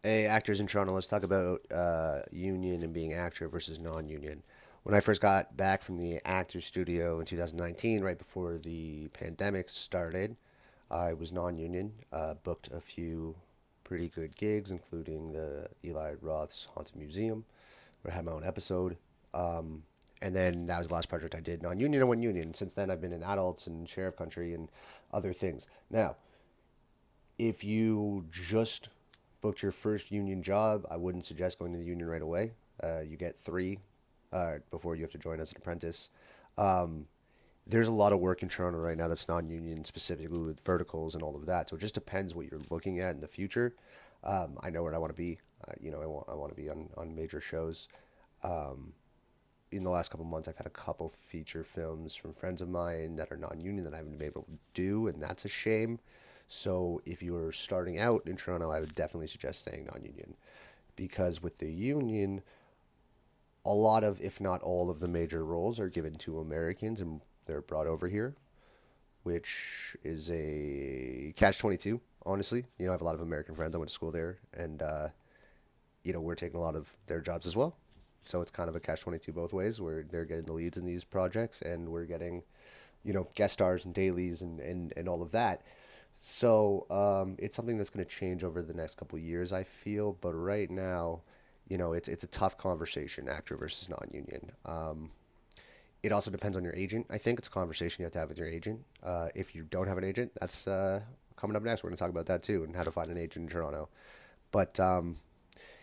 Hey, actors in Toronto, let's talk about union and being actor versus non-union. When I first got back from the actor studio in 2019, right before the pandemic started, I was non-union, booked a few pretty good gigs, including the Eli Roth's Haunted Museum, where I had my own episode. And then that was the last project I did non-union. I went union. Since then, I've been in adults and sheriff country and other things. Now, if you just booked your first union job, I wouldn't suggest going to the union right away. You get three before you have to join as an apprentice. There's a lot of work in Toronto right now that's non-union, specifically with verticals and all of that. So it just depends what you're looking at in the future. I know where I want to be. I want to be on major shows. In the last couple months, I've had a couple feature films from friends of mine that are non-union that I haven't been able to do, and that's a shame. So if you're starting out in Toronto, I would definitely suggest staying non-union because with the union, a lot of, if not all of the major roles are given to Americans and they're brought over here, which is a catch 22, honestly. I have a lot of American friends. I went to school there and, we're taking a lot of their jobs as well. So it's kind of a catch 22 both ways where they're getting the leads in these projects and we're getting, guest stars and dailies and all of that. So it's something that's going to change over the next couple of years, I feel. But right now, it's a tough conversation, actor versus non-union. It also depends on your agent. I think it's a conversation you have to have with your agent. If you don't have an agent, that's coming up next. We're going to talk about that too and how to find an agent in Toronto. But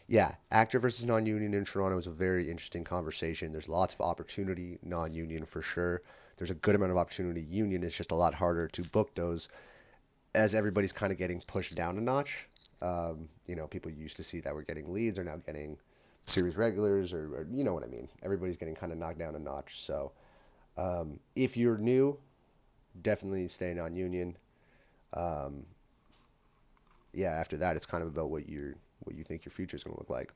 yeah, actor versus non-union in Toronto is a very interesting conversation. There's lots of opportunity non-union for sure. There's a good amount of opportunity union. It's just a lot harder to book those as everybody's kind of getting pushed down a notch. People used to see that were getting leads are now getting series regulars, or you know what I mean. Everybody's getting kind of knocked down a notch. So if you're new, definitely stay non-union. Yeah, after that, it's kind of about what you think your future is going to look like.